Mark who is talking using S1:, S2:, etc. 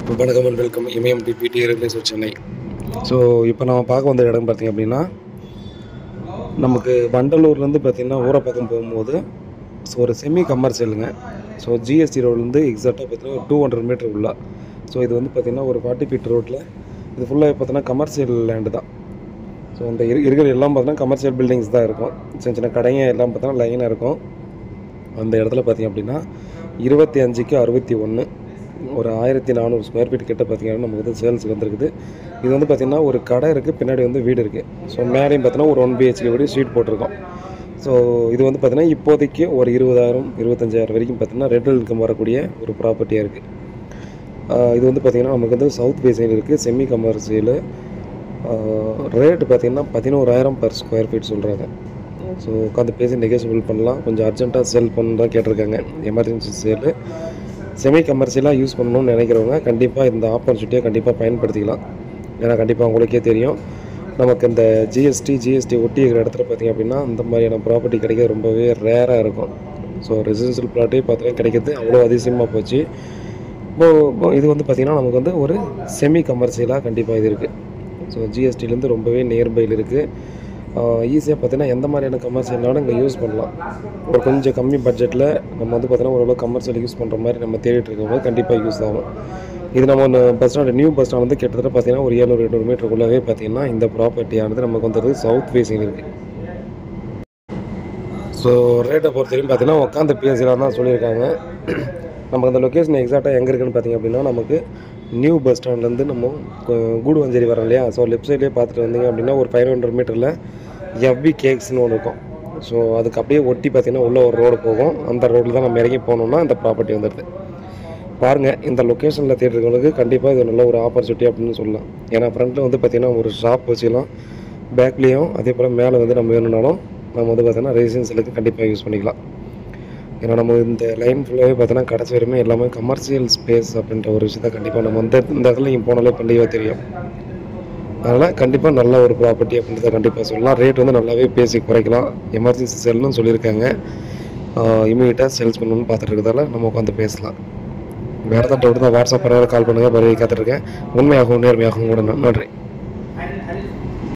S1: வணக்கம் and welcome MMTPT real estate Chennai. So இப்போ நம்ம பார்க்க வந்த இடம் பார்த்திங்க அப்படின்னா, நமக்கு வண்டலூர்லேருந்து பார்த்திங்கன்னா ஊரப்பாக்கம் போகும்போது ஒரு செமி கமர்ஷியலுங்க. ஸோ GST ரோட்லேருந்து எக்ஸாக்டாக பார்த்திங்கன்னா ஒரு 200 மீட்டர் உள்ள. ஸோ இது வந்து பார்த்திங்கன்னா ஒரு 40 ஃபீட் ரோட்டில் இது ஃபுல்லாக பார்த்தீங்கன்னா கமர்ஷியல் லேண்டு தான். ஸோ இந்த இருக்கிற எல்லாம் பார்த்தீங்கன்னா கமர்ஷியல் பில்டிங்ஸ் தான் இருக்கும். சின்ன சின்ன கடைங்க எல்லாம் பார்த்தோன்னா லைனாக இருக்கும். அந்த இடத்துல பார்த்திங்க அப்படின்னா 25க்கு 61 ஒரு 1400 ஸ்கொயர் ஃபீட் கிட்ட பார்த்திங்கன்னா நமக்கு வந்து சேல்ஸ் வந்துருக்குது. இது வந்து பார்த்திங்கன்னா ஒரு கடை இருக்குது, பின்னாடி வந்து வீடு இருக்குது. ஸோ மேலேயும் பார்த்தீங்கன்னா ஒரு 1 BHK வீடு ஸ்ட்ரீட் போட்டிருக்கோம். ஸோ இது வந்து பார்த்திங்கன்னா இப்போதைக்கு ஒரு 20,000 25,000 வரைக்கும் பார்த்திங்கன்னா ரெண்டல் இன்கம் வரக்கூடிய ஒரு ப்ராப்பர்ட்டியாக இருக்குது. இது வந்து பார்த்திங்கன்னா நமக்கு வந்து சவுத் ஃபேஸிங் இருக்குது, செமி கமர்ஷியலு. ரேட்டு பார்த்திங்கன்னா 11,000 பர் ஸ்கொயர் ஃபீட் சொல்கிறாங்க. ஸோ உட்காந்து பேசி நெகோசியபிள் பண்ணலாம். கொஞ்சம் அர்ஜென்ட்டாக சேல் பண்ணணும் தான் கேட்டிருக்காங்க. எமர்ஜென்சி சேலு செமி கமர்ஷியலாக யூஸ் பண்ணணும்னு நினைக்கிறவங்க கண்டிப்பாக இந்த ஆப்பர்ச்சுனிட்டியை கண்டிப்பாக பயன்படுத்திக்கலாம். ஏன்னா கண்டிப்பாக உங்களுக்கே தெரியும், நமக்கு இந்த ஜிஎஸ்டி ஒட்டி இருக்கிற இடத்துல பார்த்திங்க அப்படின்னா இந்த மாதிரியான ப்ராப்பர்ட்டி கிடைக்கிறது ரொம்பவே ரேராக இருக்கும். ஸோ ரெசிடென்ஷியல் ப்ளாட்டே பார்த்தீங்கன்னா கிடைக்கிறது அவ்வளோ அதிசயமாக போச்சு. இப்போது இது வந்து பார்த்திங்கன்னா நமக்கு வந்து ஒரு செமி கமர்ஷியலாக கண்டிப்பாக இது இருக்குது. ஸோ ஜிஎஸ்டிலேருந்து ரொம்பவே நியர்பையில் இருக்குது. ஈஸியாக பார்த்தீங்கன்னா எந்த மாதிரியான கமர்ஷியல்னாலும் இங்கே யூஸ் பண்ணலாம். ஒரு கொஞ்சம் கம்மி பட்ஜெட்டில் நம்ம வந்து பார்த்தீங்கன்னா ஓரளவு கமர்ஷியல் யூஸ் பண்ணுற மாதிரி நம்ம தேடிட்டு இருக்கும்போது கண்டிப்பாக யூஸ் ஆகும். இது நம்ம bus stand new bus stand வந்து கிட்டத்தட்ட பார்த்தீங்கன்னா ஒரு 700-800 மீட்டருக்குள்ளவே பார்த்தீங்கன்னா இந்த ப்ராப்பர்ட்டியானது நமக்கு வந்து சவுத் ஃபேஸிங் இருக்குது. ஸோ ரேட்டை பொறுத்தவரைக்கும் பார்த்தீங்கன்னா உட்காந்து பேசலாம் தான் சொல்லியிருக்காங்க. நமக்கு அந்த லொக்கேஷன் எக்ஸாக்டாக எங்கே இருக்குதுன்னு பார்த்திங்க அப்படின்னா, நமக்கு நியூ பஸ் ஸ்டாண்ட்லேருந்து நம்ம கூடுவஞ்சேரி வரோம் இல்லையா. ஸோ லெஃப்ட் சைட்லேயே பார்த்துட்டு வந்தீங்க அப்படின்னா ஒரு 500 மீட்டரில் FB கேக்ஸ்னு ஒன்று இருக்கும். ஸோ அதுக்கு அப்படியே ஒட்டி பார்த்திங்கன்னா உள்ளே ஒரு ரோடு போகும். அந்த ரோட்டில் தான் நம்ம இறங்கி போகணுன்னா இந்த ப்ராப்பர்ட்டி வந்துடுது. பாருங்கள், இந்த லொக்கேஷனில் தேடுறவங்களுக்கு கண்டிப்பாக இது நல்ல ஒரு ஆப்பர்ச்சுனிட்டி அப்படின்னு சொல்லலாம். ஏன்னா ஃப்ரண்ட்டில் வந்து பார்த்திங்கன்னா ஒரு ஷாப் வச்சுக்கலாம், பேக்லேயும் அதே போல் மேலே வந்து நம்ம வேணும்னாலும் நம்ம வந்து பார்த்திங்கன்னா ரெசிடென்ஷியலுக்கு கண்டிப்பாக யூஸ் பண்ணிக்கலாம். ஏன்னா நம்ம இந்த லைன் ஃபுல்லாகவே பார்த்தோன்னா கடைசி வரையுமே எல்லாமே கமர்ஷியல் ஸ்பேஸ் அப்படின்ற ஒரு விஷயத்தை கண்டிப்பாக நம்ம இந்த இடத்துல நீங்கள் போனாலே கண்டிப்பாக தெரியும். அதனால் கண்டிப்பாக நல்ல ஒரு ப்ராப்பர்ட்டி அப்படின்றத கண்டிப்பாக சொல்லலாம். ரேட் வந்து நல்லாவே பேசி குறைக்கலாம். எமர்ஜென்சி சேல்னு சொல்லியிருக்காங்க. இமீடியட்டாக சேல்ஸ் பண்ணணும்னு பார்த்துட்டு இருக்கிறதால நம்ம உட்காந்து பேசலாம். வேறு ஏதாவது டவுட் தான் வாட்ஸ்அப் பண்ணாலும் கால் பண்ணுங்கள். பரவாயில்லை காத்துட்ருக்கேன். உண்மையாகவும் நேர்மையாகவும் கூட நன்றி.